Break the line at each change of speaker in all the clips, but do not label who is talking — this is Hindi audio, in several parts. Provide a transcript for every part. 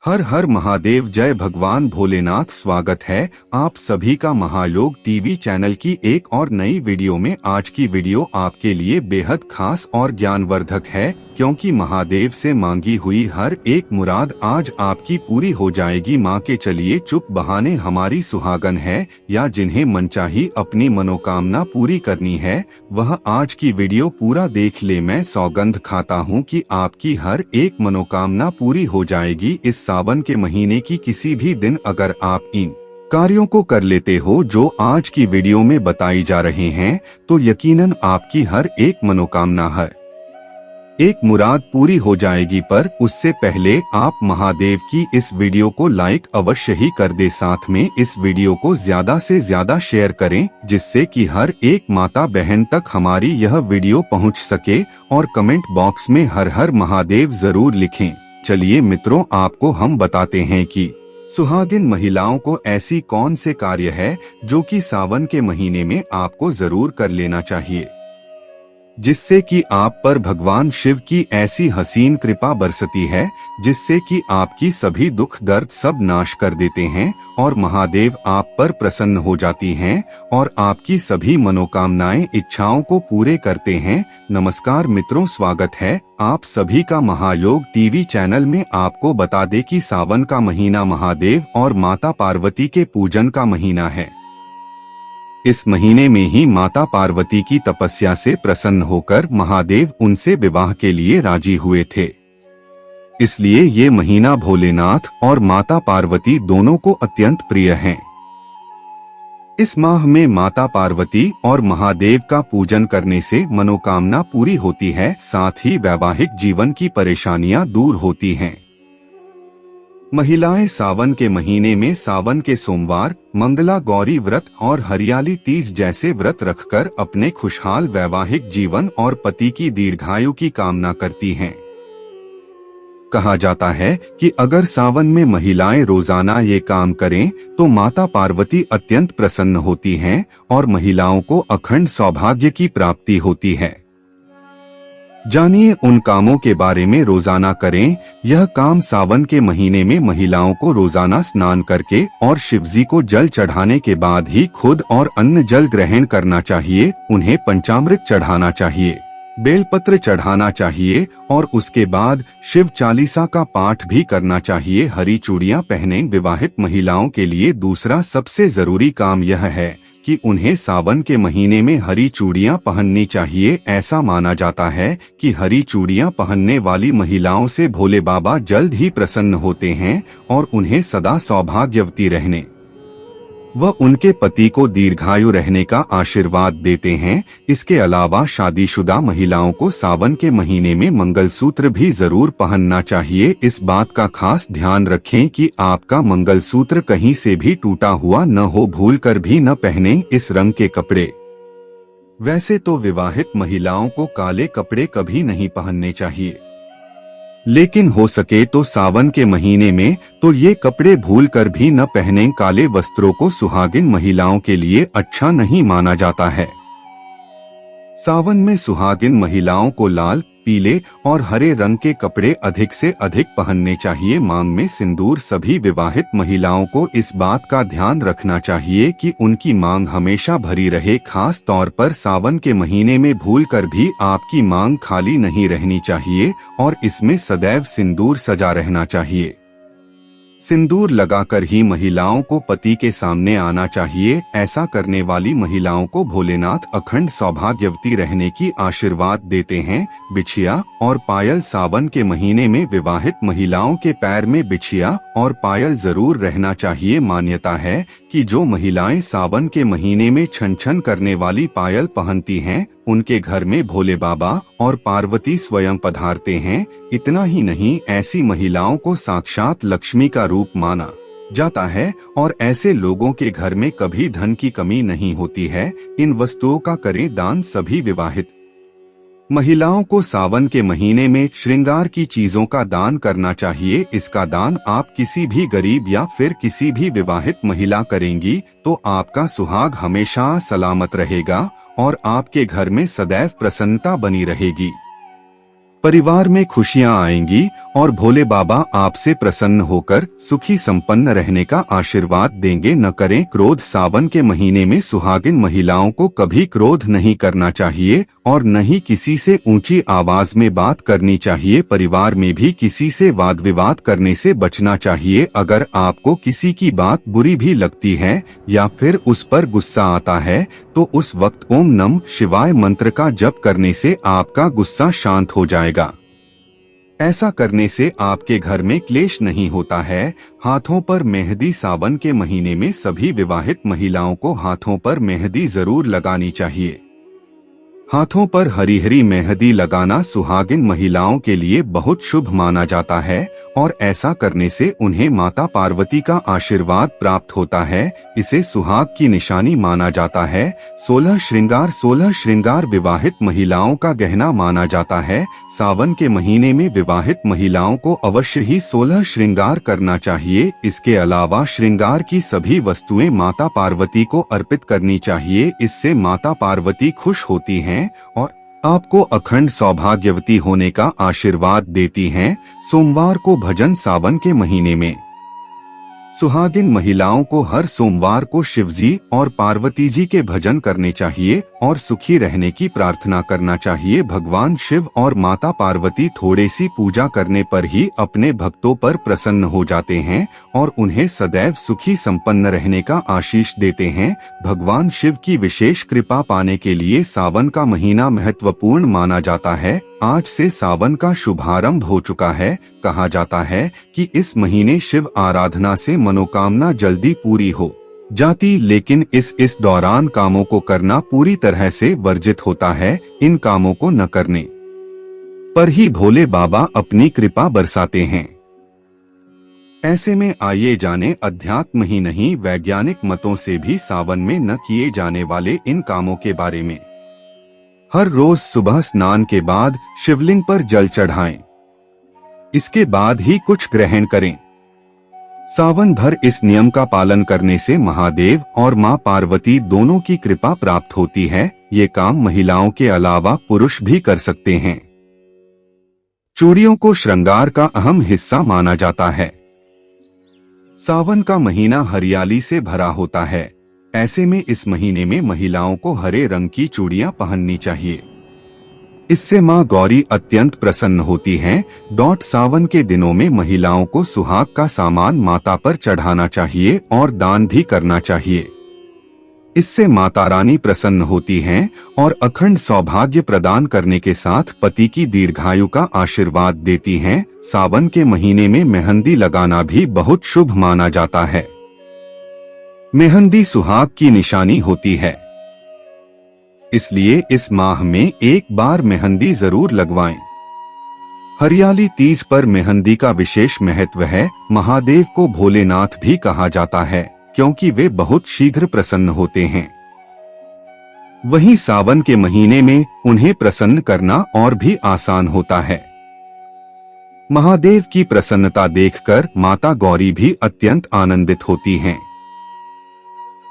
हर हर महादेव, जय भगवान भोलेनाथ। स्वागत है आप सभी का महायोग टीवी चैनल की एक और नई वीडियो में। आज की वीडियो आपके लिए बेहद खास और ज्ञानवर्धक है, क्योंकि महादेव से मांगी हुई हर एक मुराद आज आपकी पूरी हो जाएगी। माँ के चलिए चुप बहाने हमारी सुहागन है, या जिन्हें मनचाही अपनी मनोकामना पूरी करनी है, वह आज की वीडियो पूरा देख ले। मैं सौगंध खाता हूँ कि आपकी हर एक मनोकामना पूरी हो जाएगी। इस सावन के महीने की किसी भी दिन अगर आप इन कार्यों को कर लेते हो जो आज की वीडियो में बताई जा रहे हैं, तो यकीनन आपकी हर एक मनोकामना है एक मुराद पूरी हो जाएगी। पर उससे पहले आप महादेव की इस वीडियो को लाइक अवश्य ही कर दे। साथ में इस वीडियो को ज्यादा से ज्यादा शेयर करें, जिससे कि हर एक माता बहन तक हमारी यह वीडियो पहुंच सके। और कमेंट बॉक्स में हर हर महादेव जरूर लिखें। चलिए मित्रों, आपको हम बताते हैं कि सुहागिन महिलाओं को ऐसी कौन से कार्य है जो कि सावन के महीने में आपको जरूर कर लेना चाहिए, जिससे कि आप पर भगवान शिव की ऐसी हसीन कृपा बरसती है, जिससे कि आपकी सभी दुख दर्द सब नाश कर देते हैं और महादेव आप पर प्रसन्न हो जाती हैं और आपकी सभी मनोकामनाएं इच्छाओं को पूरे करते हैं। नमस्कार मित्रों, स्वागत है आप सभी का महायोग टीवी चैनल में। आपको बता दें कि सावन का महीना महादेव और माता पार्वती के पूजन का महीना है। इस महीने में ही माता पार्वती की तपस्या से प्रसन्न होकर महादेव उनसे विवाह के लिए राजी हुए थे। इसलिए ये महीना भोलेनाथ और माता पार्वती दोनों को अत्यंत प्रिय है। इस माह में माता पार्वती और महादेव का पूजन करने से मनोकामना पूरी होती है, साथ ही वैवाहिक जीवन की परेशानियां दूर होती हैं। महिलाएं सावन के महीने में सावन के सोमवार, मंगला गौरी व्रत और हरियाली तीज जैसे व्रत रखकर अपने खुशहाल वैवाहिक जीवन और पति की दीर्घायु की कामना करती हैं। कहा जाता है कि अगर सावन में महिलाएं रोजाना ये काम करें तो माता पार्वती अत्यंत प्रसन्न होती हैं और महिलाओं को अखंड सौभाग्य की प्राप्ति होती है। जानिए उन कामों के बारे में। रोजाना करें यह काम। सावन के महीने में महिलाओं को रोजाना स्नान करके और शिवजी को जल चढ़ाने के बाद ही खुद और अन्न जल ग्रहण करना चाहिए। उन्हें पंचामृत चढ़ाना चाहिए, बेलपत्र चढ़ाना चाहिए और उसके बाद शिव चालीसा का पाठ भी करना चाहिए। हरी चूड़ियां पहने। विवाहित महिलाओं के लिए दूसरा सबसे जरूरी काम यह है कि उन्हें सावन के महीने में हरी चूड़ियां पहननी चाहिए। ऐसा माना जाता है कि हरी चूड़ियां पहनने वाली महिलाओं से भोले बाबा जल्द ही प्रसन्न होते हैं और उन्हें सदा सौभाग्यवती रहने व उनके पति को दीर्घायु रहने का आशीर्वाद देते हैं। इसके अलावा शादीशुदा महिलाओं को सावन के महीने में मंगलसूत्र भी जरूर पहनना चाहिए। इस बात का खास ध्यान रखें कि आपका मंगलसूत्र कहीं से भी टूटा हुआ न हो, भूलकर भी न पहनें इस रंग के कपड़े। वैसे तो विवाहित महिलाओं को काले कपड़े कभी नहीं पहनने चाहिए, लेकिन हो सके तो सावन के महीने में तो ये कपड़े भूलकर भी न पहनें। काले वस्त्रों को सुहागिन महिलाओं के लिए अच्छा नहीं माना जाता है। सावन में सुहागिन महिलाओं को लाल, पीले और हरे रंग के कपड़े अधिक से अधिक पहनने चाहिए। मांग में सिंदूर। सभी विवाहित महिलाओं को इस बात का ध्यान रखना चाहिए कि उनकी मांग हमेशा भरी रहे। खास तौर पर सावन के महीने में भूलकर भी आपकी मांग खाली नहीं रहनी चाहिए और इसमें सदैव सिंदूर सजा रहना चाहिए। सिंदूर लगाकर ही महिलाओं को पति के सामने आना चाहिए। ऐसा करने वाली महिलाओं को भोलेनाथ अखंड सौभाग्यवती रहने की आशीर्वाद देते हैं। बिछिया और पायल। सावन के महीने में विवाहित महिलाओं के पैर में बिछिया और पायल जरूर रहना चाहिए। मान्यता है कि जो महिलाएं सावन के महीने में छन छन करने वाली पायल पहनती हैं, उनके घर में भोले बाबा और पार्वती स्वयं पधारते हैं। इतना ही नहीं, ऐसी महिलाओं को साक्षात लक्ष्मी का रूप माना जाता है और ऐसे लोगों के घर में कभी धन की कमी नहीं होती है। इन वस्तुओं का करें दान। सभी विवाहित महिलाओं को सावन के महीने में श्रृंगार की चीजों का दान करना चाहिए। इसका दान आप किसी भी गरीब या फिर किसी भी विवाहित महिला करेंगी तो आपका सुहाग हमेशा सलामत रहेगा और आपके घर में सदैव प्रसन्नता बनी रहेगी। परिवार में खुशियां आएंगी और भोले बाबा आपसे प्रसन्न होकर सुखी संपन्न रहने का आशीर्वाद देंगे। न करें क्रोध। सावन के महीने में सुहागिन महिलाओं को कभी क्रोध नहीं करना चाहिए और न ही किसी से ऊंची आवाज में बात करनी चाहिए। परिवार में भी किसी से वाद विवाद करने से बचना चाहिए। अगर आपको किसी की बात बुरी भी लगती है या फिर उस पर गुस्सा आता है तो उस वक्त ओम नमः शिवाय मंत्र का जप करने से आपका गुस्सा शांत हो जाएगा। ऐसा करने से आपके घर में क्लेश नहीं होता है। हाथों पर मेहंदी। सावन के महीने में सभी विवाहित महिलाओं को हाथों पर मेहंदी जरूर लगानी चाहिए। हाथों पर हरी हरी मेहंदी लगाना सुहागिन महिलाओं के लिए बहुत शुभ माना जाता है और ऐसा करने से उन्हें माता पार्वती का आशीर्वाद प्राप्त होता है। इसे सुहाग की निशानी माना जाता है। 16 श्रृंगार विवाहित महिलाओं का गहना माना जाता है। सावन के महीने में विवाहित महिलाओं को अवश्य ही 16 श्रृंगार करना चाहिए। इसके अलावा श्रृंगार की सभी वस्तुएं माता पार्वती को अर्पित करनी चाहिए। इससे माता पार्वती खुश होती हैं और आपको अखंड सौभाग्यवती होने का आशीर्वाद देती हैं। सोमवार को भजन। सावन के महीने में सुहागिन महिलाओं को हर सोमवार को शिवजी और पार्वती जी के भजन करने चाहिए और सुखी रहने की प्रार्थना करना चाहिए। भगवान शिव और माता पार्वती थोड़ी सी पूजा करने पर ही अपने भक्तों पर प्रसन्न हो जाते हैं और उन्हें सदैव सुखी संपन्न रहने का आशीष देते हैं। भगवान शिव की विशेष कृपा पाने के लिए सावन का महीना महत्वपूर्ण माना जाता है। आज से सावन का शुभारंभ हो चुका है। कहा जाता है कि इस महीने शिव आराधना से मनोकामना जल्दी पूरी हो जाती, लेकिन इस दौरान कामों को करना पूरी तरह से वर्जित होता है। इन कामों को न करने पर ही भोले बाबा अपनी कृपा बरसाते हैं। ऐसे में आइए जाने अध्यात्म ही नहीं वैज्ञानिक मतों से भी सावन में न किए जाने वाले इन कामों के बारे में। हर रोज सुबह स्नान के बाद शिवलिंग पर जल चढ़ाएं। इसके बाद ही कुछ ग्रहण करें। सावन भर इस नियम का पालन करने से महादेव और मां पार्वती दोनों की कृपा प्राप्त होती है। ये काम महिलाओं के अलावा पुरुष भी कर सकते हैं। चूड़ियों को श्रृंगार का अहम हिस्सा माना जाता है। सावन का महीना हरियाली से भरा होता है। ऐसे में इस महीने में महिलाओं को हरे रंग की चूड़ियां पहननी चाहिए। इससे मां गौरी अत्यंत प्रसन्न होती हैं। सावन के दिनों में महिलाओं को सुहाग का सामान माता पर चढ़ाना चाहिए और दान भी करना चाहिए। इससे माता रानी प्रसन्न होती हैं और अखंड सौभाग्य प्रदान करने के साथ पति की दीर्घायु का आशीर्वाद देती हैं। सावन के महीने में मेहंदी लगाना भी बहुत शुभ माना जाता है। मेहंदी सुहाग की निशानी होती है, इसलिए इस माह में एक बार मेहंदी जरूर लगवाएं। हरियाली तीज पर मेहंदी का विशेष महत्व है। महादेव को भोलेनाथ भी कहा जाता है क्योंकि वे बहुत शीघ्र प्रसन्न होते हैं। वहीं सावन के महीने में उन्हें प्रसन्न करना और भी आसान होता है। महादेव की प्रसन्नता देखकर माता गौरी भी अत्यंत आनंदित होती हैं।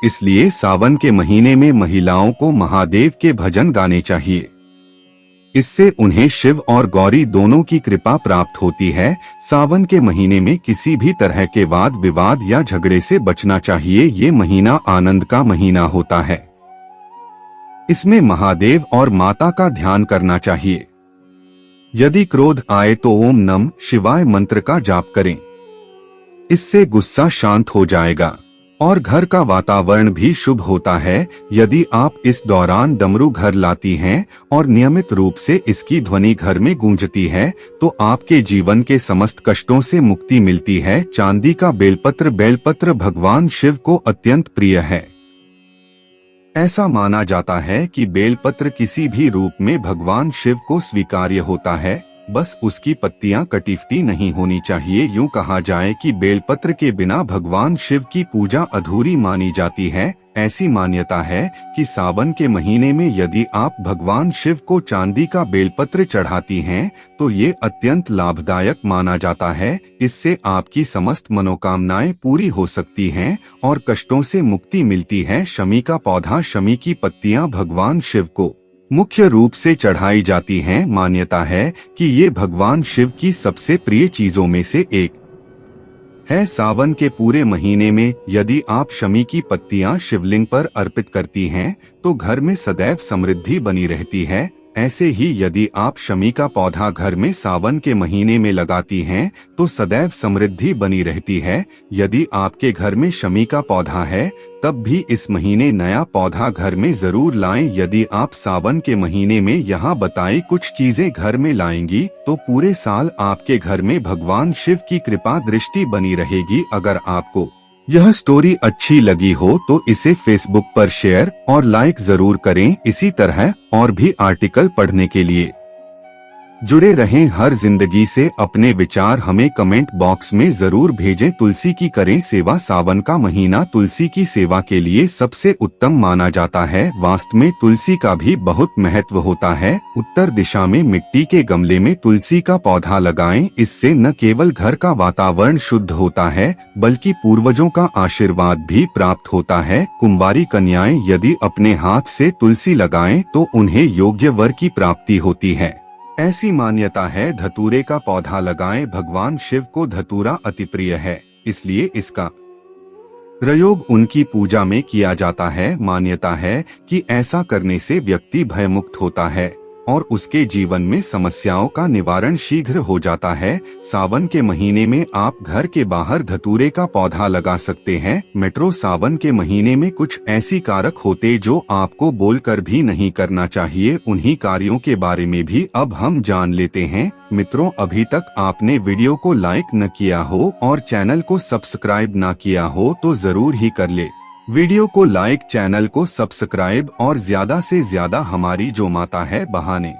इसलिए सावन के महीने में महिलाओं को महादेव के भजन गाने चाहिए। इससे उन्हें शिव और गौरी दोनों की कृपा प्राप्त होती है। सावन के महीने में किसी भी तरह के वाद विवाद या झगड़े से बचना चाहिए। ये महीना आनंद का महीना होता है। इसमें महादेव और माता का ध्यान करना चाहिए। यदि क्रोध आए तो ओम नमः शिवाय मंत्र का जाप करें। इससे गुस्सा शांत हो जाएगा और घर का वातावरण भी शुभ होता है। यदि आप इस दौरान डमरू घर लाती हैं और नियमित रूप से इसकी ध्वनि घर में गूंजती है तो आपके जीवन के समस्त कष्टों से मुक्ति मिलती है। चांदी का बेलपत्र भगवान शिव को अत्यंत प्रिय है। ऐसा माना जाता है कि बेलपत्र किसी भी रूप में भगवान शिव को स्वीकार्य होता है, बस उसकी पत्तियां कटीफटी नहीं होनी चाहिए। यूं कहा जाए कि बेलपत्र के बिना भगवान शिव की पूजा अधूरी मानी जाती है। ऐसी मान्यता है कि सावन के महीने में यदि आप भगवान शिव को चांदी का बेलपत्र चढ़ाती हैं तो ये अत्यंत लाभदायक माना जाता है। इससे आपकी समस्त मनोकामनाएं पूरी हो सकती हैं और कष्टों से मुक्ति मिलती है। शमी का पौधा, शमी की पत्तियां भगवान शिव को मुख्य रूप से चढ़ाई जाती हैं। मान्यता है कि ये भगवान शिव की सबसे प्रिय चीजों में से एक है। सावन के पूरे महीने में यदि आप शमी की पत्तियां शिवलिंग पर अर्पित करती हैं, तो घर में सदैव समृद्धि बनी रहती है। ऐसे ही यदि आप शमी का पौधा घर में सावन के महीने में लगाती हैं, तो सदैव समृद्धि बनी रहती है। यदि आपके घर में शमी का पौधा है, तब भी इस महीने नया पौधा घर में जरूर लाएं। यदि आप सावन के महीने में यहाँ बताई कुछ चीजें घर में लाएंगी, तो पूरे साल आपके घर में भगवान शिव की कृपा दृष्टि बनी रहेगी। अगर आपको यह स्टोरी अच्छी लगी हो तो इसे फेसबुक पर शेयर और लाइक जरूर करें। इसी तरह और भी आर्टिकल पढ़ने के लिए जुड़े रहें। हर जिंदगी से अपने विचार हमें कमेंट बॉक्स में जरूर भेजें। तुलसी की करें सेवा। सावन का महीना तुलसी की सेवा के लिए सबसे उत्तम माना जाता है। वास्तु में तुलसी का भी बहुत महत्व होता है। उत्तर दिशा में मिट्टी के गमले में तुलसी का पौधा लगाएं। इससे न केवल घर का वातावरण शुद्ध होता है, बल्कि पूर्वजों का आशीर्वाद भी प्राप्त होता है। कुंवारी कन्याएं यदि अपने हाथ से तुलसी लगाएं, तो उन्हें योग्य वर की प्राप्ति होती है। ऐसी मान्यता है धतूरे का पौधा लगाएं। भगवान शिव को धतूरा अति प्रिय है, इसलिए इसका प्रयोग उनकी पूजा में किया जाता है। मान्यता है कि ऐसा करने से व्यक्ति भयमुक्त होता है और उसके जीवन में समस्याओं का निवारण शीघ्र हो जाता है। सावन के महीने में आप घर के बाहर धतूरे का पौधा लगा सकते हैं। मेट्रो सावन के महीने में कुछ ऐसी कारक होते जो आपको बोलकर भी नहीं करना चाहिए। उन्हीं कार्यों के बारे में भी अब हम जान लेते हैं। मित्रों, अभी तक आपने वीडियो को लाइक न किया हो और चैनल को सब्सक्राइब न किया हो तो जरूर ही कर ले। वीडियो को लाइक, चैनल को सब्सक्राइब और ज्यादा से ज्यादा हमारी जो माता है बहाने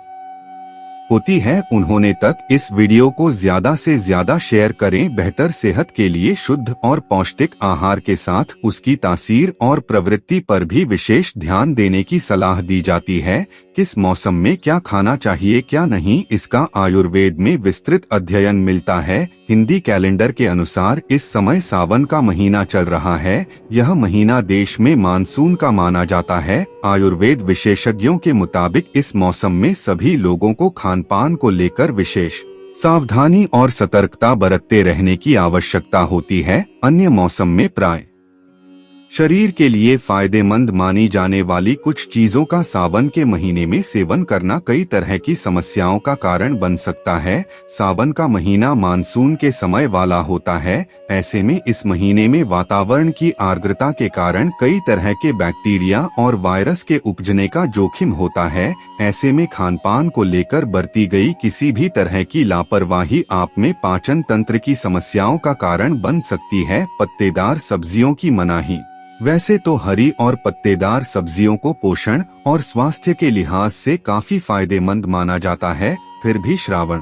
होती है उन्होंने तक इस वीडियो को ज्यादा से ज्यादा शेयर करें। बेहतर सेहत के लिए शुद्ध और पौष्टिक आहार के साथ उसकी तासीर और प्रवृत्ति पर भी विशेष ध्यान देने की सलाह दी जाती है। किस मौसम में क्या खाना चाहिए क्या नहीं, इसका आयुर्वेद में विस्तृत अध्ययन मिलता है। हिंदी कैलेंडर के अनुसार इस समय सावन का महीना चल रहा है। यह महीना देश में मानसून का माना जाता है। आयुर्वेद विशेषज्ञों के मुताबिक इस मौसम में सभी लोगों को खान पान को लेकर विशेष सावधानी और सतर्कता बरतते रहने की आवश्यकता होती है। अन्य मौसम में प्राय शरीर के लिए फायदेमंद मानी जाने वाली कुछ चीजों का सावन के महीने में सेवन करना कई तरह की समस्याओं का कारण बन सकता है। सावन का महीना मानसून के समय वाला होता है। ऐसे में इस महीने में वातावरण की आर्द्रता के कारण कई तरह के बैक्टीरिया और वायरस के उपजने का जोखिम होता है। ऐसे में खान पान को लेकर बरती गई किसी भी तरह की लापरवाही आप में पाचन तंत्र की समस्याओं का कारण बन सकती है। पत्तेदार सब्जियों की मनाही। वैसे तो हरी और पत्तेदार सब्जियों को पोषण और स्वास्थ्य के लिहाज से काफी फायदेमंद माना जाता है, फिर भी श्रावण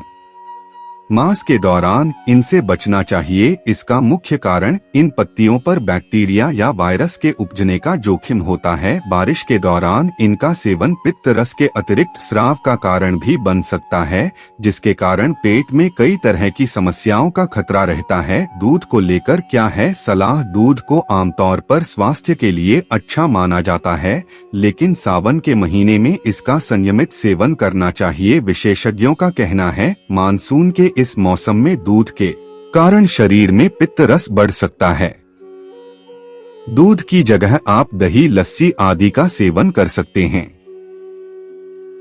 मास के दौरान इनसे बचना चाहिए। इसका मुख्य कारण इन पत्तियों पर बैक्टीरिया या वायरस के उपजने का जोखिम होता है। बारिश के दौरान इनका सेवन पित्त रस के अतिरिक्त स्राव का कारण भी बन सकता है, जिसके कारण पेट में कई तरह की समस्याओं का खतरा रहता है। दूध को लेकर क्या है सलाह? दूध को आमतौर पर स्वास्थ्य के लिए अच्छा माना जाता है, लेकिन सावन के महीने में इसका संयमित सेवन करना चाहिए। विशेषज्ञों का कहना है मानसून के इस मौसम में दूध के कारण शरीर में पित्त रस बढ़ सकता है। दूध की जगह आप दही, लस्सी आदि का सेवन कर सकते हैं।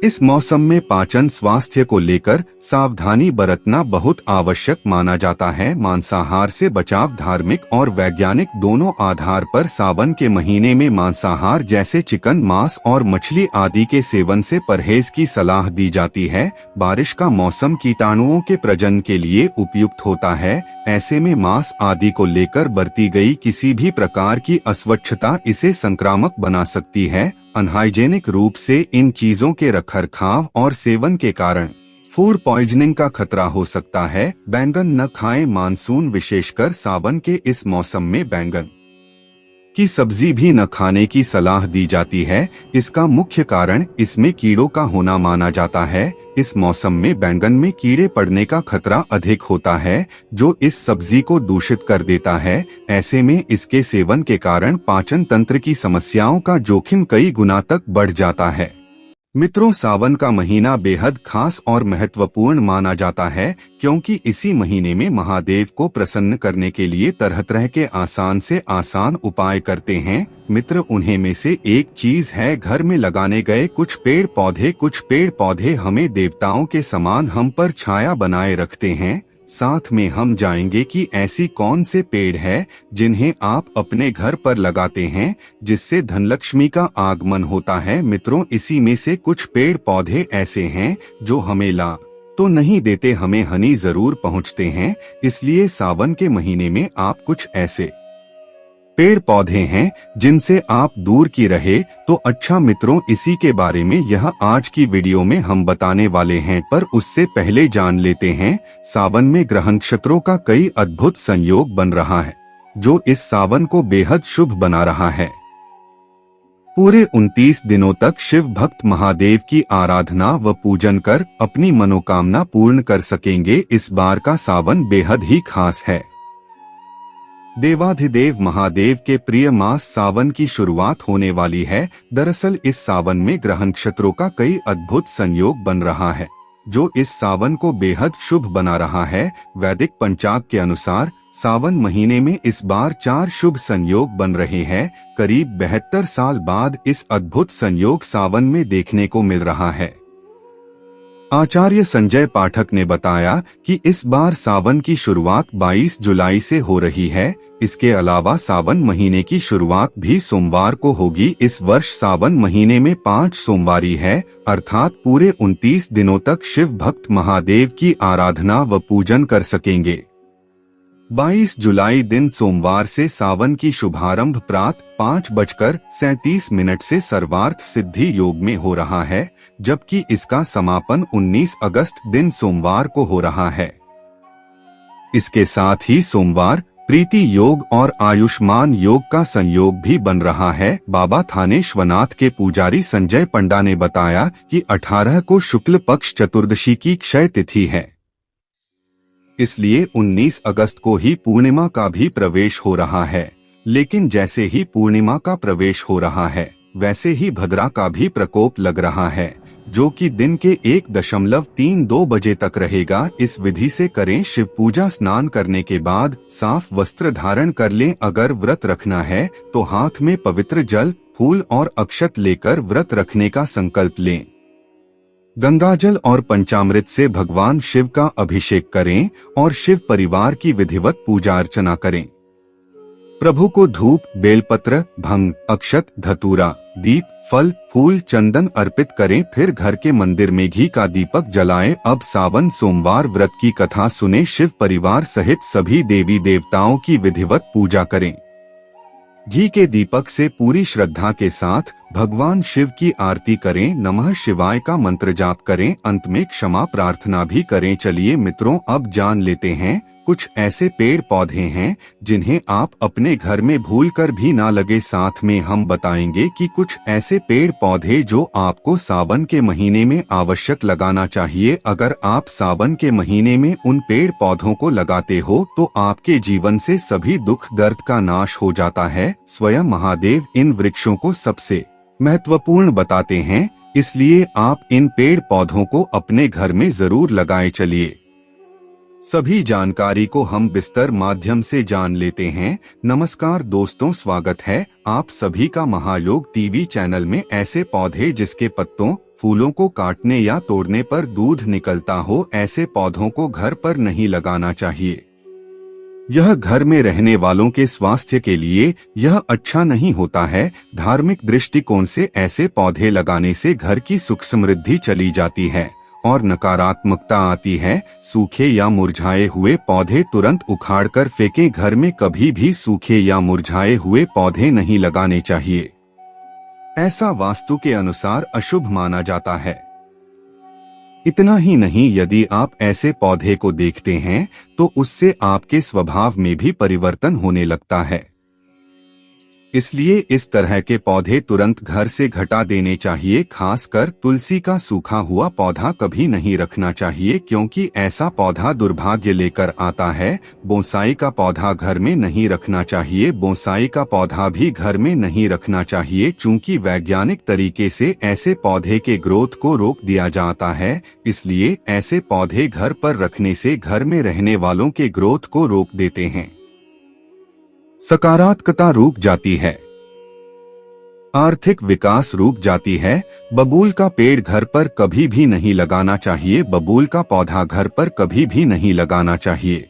इस मौसम में पाचन स्वास्थ्य को लेकर सावधानी बरतना बहुत आवश्यक माना जाता है। मांसाहार से बचाव धार्मिक और वैज्ञानिक दोनों आधार पर सावन के महीने में मांसाहार जैसे चिकन, मांस और मछली आदि के सेवन से परहेज की सलाह दी जाती है। बारिश का मौसम कीटाणुओं के प्रजनन के लिए उपयुक्त होता है। ऐसे में मांस आदि को लेकर बरती गई किसी भी प्रकार की अस्वच्छता इसे संक्रामक बना सकती है। अनहाइजेनिक रूप से इन चीजों के रखरखाव और सेवन के कारण फूड पॉइजनिंग का खतरा हो सकता है। बैंगन न खाएं। मानसून विशेषकर सावन के इस मौसम में बैंगन की सब्जी भी न खाने की सलाह दी जाती है। इसका मुख्य कारण इसमें कीड़ों का होना माना जाता है। इस मौसम में बैंगन में कीड़े पड़ने का खतरा अधिक होता है, जो इस सब्जी को दूषित कर देता है। ऐसे में इसके सेवन के कारण पाचन तंत्र की समस्याओं का जोखिम कई गुना तक बढ़ जाता है। मित्रों, सावन का महीना बेहद खास और महत्वपूर्ण माना जाता है, क्योंकि इसी महीने में महादेव को प्रसन्न करने के लिए तरह तरह के आसान से आसान उपाय करते हैं। मित्र, उन्हें में से एक चीज है घर में लगाने गए कुछ पेड़ पौधे। कुछ पेड़ पौधे हमें देवताओं के समान हम पर छाया बनाए रखते हैं। साथ में हम जानेंगे कि ऐसी कौन से पेड़ है जिन्हें आप अपने घर पर लगाते हैं जिससे धनलक्ष्मी का आगमन होता है। मित्रों, इसी में से कुछ पेड़ पौधे ऐसे हैं जो हमें लाभ तो नहीं देते, हमें हानि जरूर पहुंचते हैं। इसलिए सावन के महीने में आप कुछ ऐसे पेड़ पौधे हैं जिनसे आप दूर की रहे तो अच्छा। मित्रों, इसी के बारे में यह आज की वीडियो में हम बताने वाले हैं, पर उससे पहले जान लेते हैं सावन में ग्रह नक्षत्रों का कई अद्भुत संयोग बन रहा है जो इस सावन को बेहद शुभ बना रहा है। पूरे 29 दिनों तक शिव भक्त महादेव की आराधना व पूजन कर अपनी मनोकामना पूर्ण कर सकेंगे। इस बार का सावन बेहद ही खास है। देवाधिदेव महादेव के प्रिय मास सावन की शुरुआत होने वाली है। दरअसल इस सावन में ग्रह नक्षत्रों का कई अद्भुत संयोग बन रहा है जो इस सावन को बेहद शुभ बना रहा है। वैदिक पंचांग के अनुसार सावन महीने में इस बार 4 शुभ संयोग बन रहे हैं। करीब 72 साल बाद इस अद्भुत संयोग सावन में देखने को मिल रहा है। आचार्य संजय पाठक ने बताया कि इस बार सावन की शुरुआत 22 जुलाई से हो रही है। इसके अलावा सावन महीने की शुरुआत भी सोमवार को होगी। इस वर्ष सावन महीने में 5 सोमवारी है, अर्थात पूरे 29 दिनों तक शिव भक्त महादेव की आराधना व पूजन कर सकेंगे। 22 जुलाई दिन सोमवार से सावन की शुभारंभ प्रातः 5:37 से सर्वार्थ सिद्धि योग में हो रहा है, जबकि इसका समापन 19 अगस्त दिन सोमवार को हो रहा है। इसके साथ ही सोमवार प्रीति योग और आयुष्मान योग का संयोग भी बन रहा है। बाबा थानेश्वरनाथ के पुजारी संजय पंडा ने बताया कि 18 को शुक्ल पक्ष चतुर्दशी की क्षय तिथि है, इसलिए 19 अगस्त को ही पूर्णिमा का भी प्रवेश हो रहा है। लेकिन जैसे ही पूर्णिमा का प्रवेश हो रहा है वैसे ही भद्रा का भी प्रकोप लग रहा है, जो कि दिन के 1:32 बजे तक रहेगा। इस विधि से करें। शिव पूजा स्नान करने के बाद साफ वस्त्र धारण कर लें। अगर व्रत रखना है तो हाथ में पवित्र जल, फूल और अक्षत लेकर व्रत रखने का संकल्प लें। गंगाजल और पंचामृत से भगवान शिव का अभिषेक करें और शिव परिवार की विधिवत पूजा अर्चना करें। प्रभु को धूप, बेलपत्र, भंग, अक्षत, धतूरा, दीप, फल, फूल, चंदन अर्पित करें। फिर घर के मंदिर में घी का दीपक जलाएं। अब सावन सोमवार व्रत की कथा सुने। शिव परिवार सहित सभी देवी देवताओं की विधिवत पूजा करें। घी के दीपक से पूरी श्रद्धा के साथ भगवान शिव की आरती करें। नमः शिवाय का मंत्र जाप करें। अंत में क्षमा प्रार्थना भी करें। चलिए मित्रों, अब जान लेते हैं कुछ ऐसे पेड़ पौधे हैं जिन्हें आप अपने घर में भूलकर भी ना लगे। साथ में हम बताएंगे कि कुछ ऐसे पेड़ पौधे जो आपको सावन के महीने में आवश्यक लगाना चाहिए। अगर आप सावन के महीने में उन पेड़ पौधों को लगाते हो तो आपके जीवन से सभी दुख दर्द का नाश हो जाता है। स्वयं महादेव इन वृक्षों को सबसे महत्वपूर्ण बताते हैं, इसलिए आप इन पेड़ पौधों को अपने घर में जरूर लगाएं। चलिए सभी जानकारी को हम विस्तार माध्यम से जान लेते हैं। नमस्कार दोस्तों, स्वागत है आप सभी का महायोग टीवी चैनल में। ऐसे पौधे जिसके पत्तों, फूलों को काटने या तोड़ने पर दूध निकलता हो, ऐसे पौधों को घर पर नहीं लगाना चाहिए। यह घर में रहने वालों के स्वास्थ्य के लिए यह अच्छा नहीं होता है। धार्मिक दृष्टिकोण से ऐसे पौधे लगाने से घर की सुख समृद्धि चली जाती है और नकारात्मकता आती है। सूखे या मुरझाए हुए पौधे तुरंत उखाड़कर फेंकें। घर में कभी भी सूखे या मुरझाए हुए पौधे नहीं लगाने चाहिए, ऐसा वास्तु के अनुसार अशुभ माना जाता है। इतना ही नहीं, यदि आप ऐसे पौधे को देखते हैं तो उससे आपके स्वभाव में भी परिवर्तन होने लगता है। इसलिए इस तरह के पौधे तुरंत घर से घटा देने चाहिए। खासकर तुलसी का सूखा हुआ पौधा कभी नहीं रखना चाहिए, क्योंकि ऐसा पौधा दुर्भाग्य लेकर आता है। बोनसाई का पौधा घर में नहीं रखना चाहिए। बोनसाई का पौधा भी घर में नहीं रखना चाहिए, चूंकि वैज्ञानिक तरीके से ऐसे पौधे के ग्रोथ को रोक दिया जाता है। इसलिए ऐसे पौधे घर पर रखने से घर में रहने वालों के ग्रोथ को रोक देते हैं। सकारात्मकता रुक जाती है, आर्थिक विकास रुक जाती है। बबूल का पेड़ घर पर कभी भी नहीं लगाना चाहिए। बबूल का पौधा घर पर कभी भी नहीं लगाना चाहिए।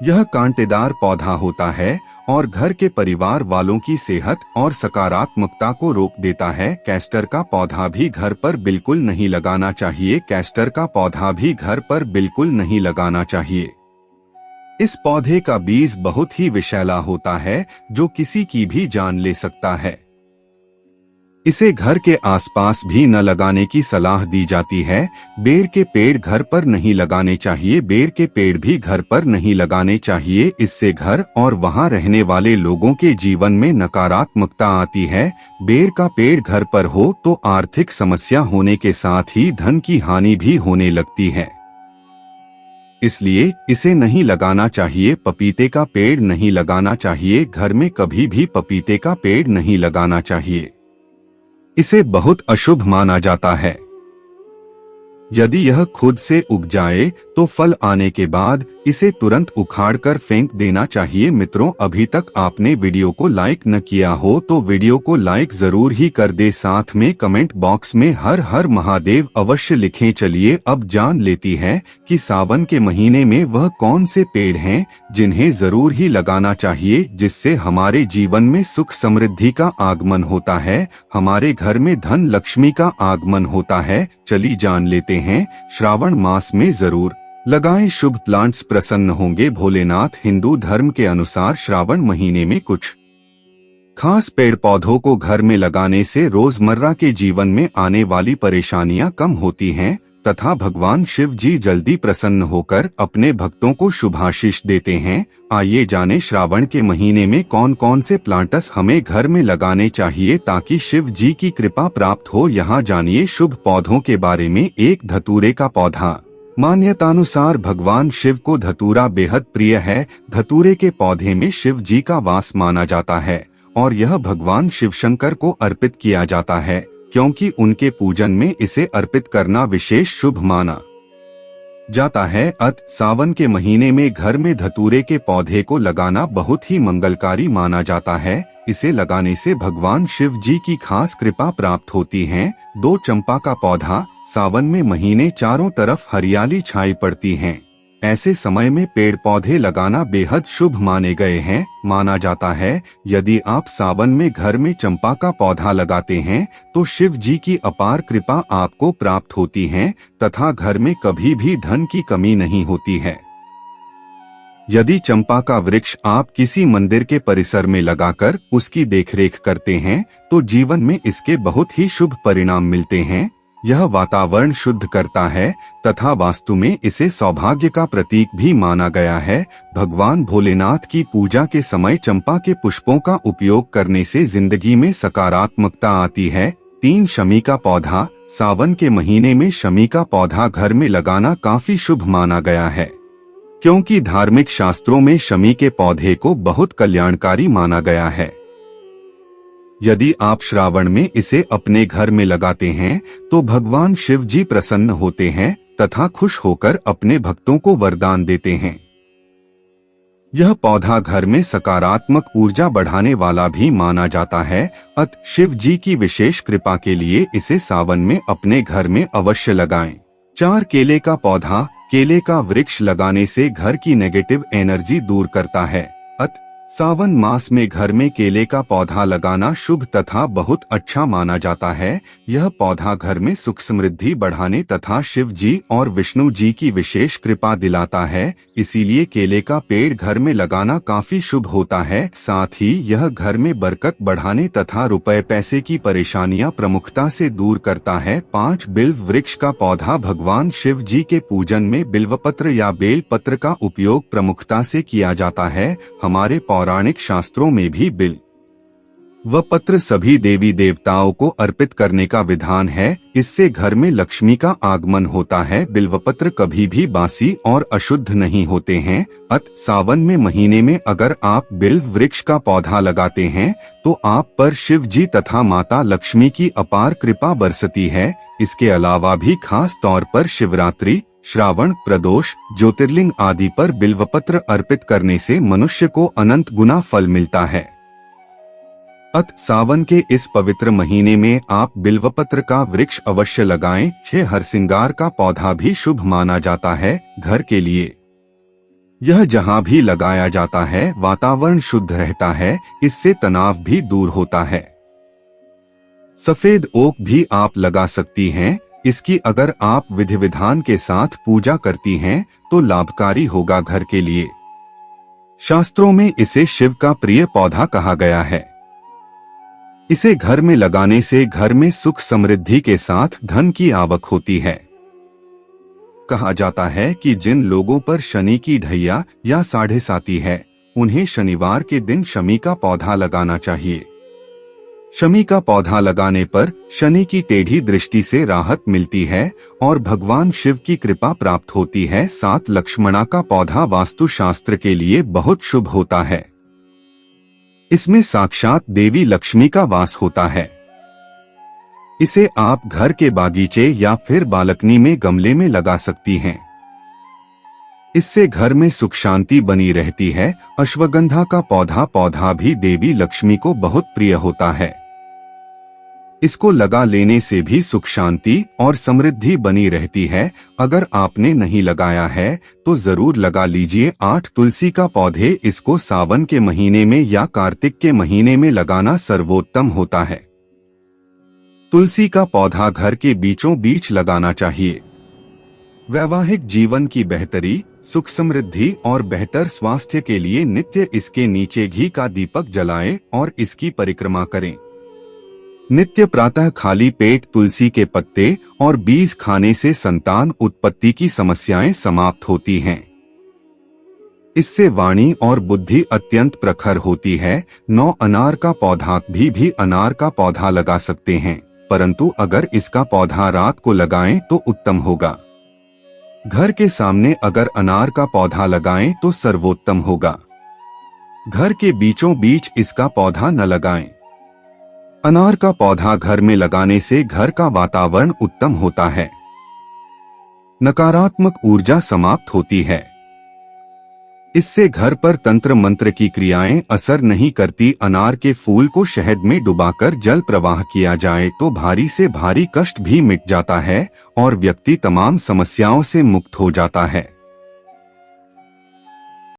यह कांटेदार पौधा होता है और घर के परिवार वालों की सेहत और सकारात्मकता को रोक देता है। कैस्टर का पौधा भी घर पर बिल्कुल नहीं लगाना चाहिए। कैस्टर का पौधा भी घर पर बिल्कुल नहीं लगाना चाहिए। इस पौधे का बीज बहुत ही विषैला होता है, जो किसी की भी जान ले सकता है। इसे घर के आसपास भी न लगाने की सलाह दी जाती है। बेर के पेड़ घर पर नहीं लगाने चाहिए। बेर के पेड़ भी घर पर नहीं लगाने चाहिए। इससे घर और वहां रहने वाले लोगों के जीवन में नकारात्मकता आती है। बेर का पेड़ घर पर हो तो आर्थिक समस्या होने के साथ ही धन की हानि भी होने लगती है, इसलिए इसे नहीं लगाना चाहिए। पपीते का पेड़ नहीं लगाना चाहिए। घर में कभी भी पपीते का पेड़ नहीं लगाना चाहिए। इसे बहुत अशुभ माना जाता है। यदि यह खुद से उग जाए तो फल आने के बाद इसे तुरंत उखाड़कर फेंक देना चाहिए। मित्रों, अभी तक आपने वीडियो को लाइक न किया हो तो वीडियो को लाइक जरूर ही कर दे। साथ में कमेंट बॉक्स में हर हर महादेव अवश्य लिखें। चलिए अब जान लेती है कि सावन के महीने में वह कौन से पेड़ हैं जिन्हें जरूर ही लगाना चाहिए, जिससे हमारे जीवन में सुख समृद्धि का आगमन होता है, हमारे घर में धन लक्ष्मी का आगमन होता है। चलिए जान लेते हैं। श्रावण मास में जरूर लगाएं शुभ प्लांट्स, प्रसन्न होंगे भोलेनाथ। हिंदू धर्म के अनुसार श्रावण महीने में कुछ खास पेड़ पौधों को घर में लगाने से रोजमर्रा के जीवन में आने वाली परेशानियां कम होती हैं तथा भगवान शिव जी जल्दी प्रसन्न होकर अपने भक्तों को शुभाशीष देते हैं। आइए जानें श्रावण के महीने में कौन कौन से प्लांट्स हमें घर में लगाने चाहिए ताकि शिव जी की कृपा प्राप्त हो। यहाँ जानिए शुभ पौधों के बारे में। एक, धतूरे का पौधा। मान्यतानुसार भगवान शिव को धतूरा बेहद प्रिय है। धतूरे के पौधे में शिव जी का वास माना जाता है और यह भगवान शिव शंकर को अर्पित किया जाता है, क्योंकि उनके पूजन में इसे अर्पित करना विशेष शुभ माना जाता है। सावन के महीने में घर में धतूरे के पौधे को लगाना बहुत ही मंगलकारी माना जाता है। इसे लगाने से भगवान शिव जी की खास कृपा प्राप्त होती है। 2, चंपा का पौधा। सावन में महीने चारों तरफ हरियाली छाई पड़ती है। ऐसे समय में पेड़ पौधे लगाना बेहद शुभ माने गए हैं। माना जाता है यदि आप सावन में घर में चंपा का पौधा लगाते हैं तो शिव जी की अपार कृपा आपको प्राप्त होती है तथा घर में कभी भी धन की कमी नहीं होती है। यदि चंपा का वृक्ष आप किसी मंदिर के परिसर में लगाकर उसकी देखरेख करते हैं तो जीवन में इसके बहुत ही शुभ परिणाम मिलते हैं। यह वातावरण शुद्ध करता है तथा वास्तु में इसे सौभाग्य का प्रतीक भी माना गया है। भगवान भोलेनाथ की पूजा के समय चंपा के पुष्पों का उपयोग करने से जिंदगी में सकारात्मकता आती है। 3, शमी का पौधा। सावन के महीने में शमी का पौधा घर में लगाना काफी शुभ माना गया है, क्योंकि धार्मिक शास्त्रों में शमी के पौधे को बहुत कल्याणकारी माना गया है। यदि आप श्रावण में इसे अपने घर में लगाते हैं तो भगवान शिव जी प्रसन्न होते हैं तथा खुश होकर अपने भक्तों को वरदान देते हैं। यह पौधा घर में सकारात्मक ऊर्जा बढ़ाने वाला भी माना जाता है। शिव जी की विशेष कृपा के लिए इसे सावन में अपने घर में अवश्य लगाएं। 4, केले का पौधा। केले का वृक्ष लगाने से घर की नेगेटिव एनर्जी दूर करता है। सावन मास में घर में केले का पौधा लगाना शुभ तथा बहुत अच्छा माना जाता है। यह पौधा घर में सुख समृद्धि बढ़ाने तथा शिव जी और विष्णु जी की विशेष कृपा दिलाता है, इसीलिए केले का पेड़ घर में लगाना काफी शुभ होता है। साथ ही यह घर में बरकत बढ़ाने तथा रुपए पैसे की परेशानियां प्रमुखता से दूर करता है। 5, बिल्व वृक्ष का पौधा। भगवान शिव जी के पूजन में बिल्वपत्र या बेल पत्र का उपयोग प्रमुखता से किया जाता है। हमारे पौराणिक शास्त्रों में भी बिल्व वह पत्र सभी देवी देवताओं को अर्पित करने का विधान है। इससे घर में लक्ष्मी का आगमन होता है। बिल्वपत्र कभी भी बासी और अशुद्ध नहीं होते हैं। सावन में महीने में अगर आप बिल्व वृक्ष का पौधा लगाते हैं तो आप पर शिव जी तथा माता लक्ष्मी की अपार कृपा बरसती है। इसके अलावा भी खास तौर पर शिवरात्रि, श्रावण, प्रदोष, ज्योतिर्लिंग आदि पर बिल्वपत्र अर्पित करने से मनुष्य को अनंत गुना फल मिलता है। सावन के इस पवित्र महीने में आप बिल्वपत्र का वृक्ष अवश्य लगाएं। हरसिंगार का पौधा भी शुभ माना जाता है घर के लिए। यह जहां भी लगाया जाता है वातावरण शुद्ध रहता है, इससे तनाव भी दूर होता है। सफेद ओक भी आप लगा सकती हैं। इसकी अगर आप विधि विधान के साथ पूजा करती हैं तो लाभकारी होगा घर के लिए। शास्त्रों में इसे शिव का प्रिय पौधा कहा गया है। इसे घर में लगाने से घर में सुख समृद्धि के साथ धन की आवक होती है। कहा जाता है कि जिन लोगों पर शनि की ढैया या साढ़े साती है, उन्हें शनिवार के दिन शमी का पौधा लगाना चाहिए। शमी का पौधा लगाने पर शनि की टेढ़ी दृष्टि से राहत मिलती है और भगवान शिव की कृपा प्राप्त होती है। साथ लक्ष्मणा का पौधा वास्तु शास्त्र के लिए बहुत शुभ होता है। इसमें साक्षात देवी लक्ष्मी का वास होता है। इसे आप घर के बागीचे या फिर बालकनी में गमले में लगा सकती हैं। इससे घर में सुख शांति बनी रहती है। अश्वगंधा का पौधा भी देवी लक्ष्मी को बहुत प्रिय होता है। इसको लगा लेने से भी सुख शांति और समृद्धि बनी रहती है। अगर आपने नहीं लगाया है तो जरूर लगा लीजिए। 8 तुलसी का पौधे, इसको सावन के महीने में या कार्तिक के महीने में लगाना सर्वोत्तम होता है। तुलसी का पौधा घर के बीचों बीच लगाना चाहिए। वैवाहिक जीवन की बेहतरी, सुख समृद्धि और बेहतर स्वास्थ्य के लिए नित्य इसके नीचे घी का दीपक जलाएं और इसकी परिक्रमा करें। नित्य प्रातः खाली पेट तुलसी के पत्ते और बीज खाने से संतान उत्पत्ति की समस्याएं समाप्त होती हैं। इससे वाणी और बुद्धि अत्यंत प्रखर होती है। 9 अनार का पौधा भी अनार का पौधा लगा सकते हैं, परंतु अगर इसका पौधा रात को लगाएं तो उत्तम होगा। घर के सामने अगर अनार का पौधा लगाएं तो सर्वोत्तम होगा। घर के बीचों बीच इसका पौधा न लगाएं। अनार का पौधा घर में लगाने से घर का वातावरण उत्तम होता है। नकारात्मक ऊर्जा समाप्त होती है। इससे घर पर तंत्र मंत्र की क्रियाएं असर नहीं करती। अनार के फूल को शहद में डुबाकर जल प्रवाह किया जाए तो भारी से भारी कष्ट भी मिट जाता है और व्यक्ति तमाम समस्याओं से मुक्त हो जाता है।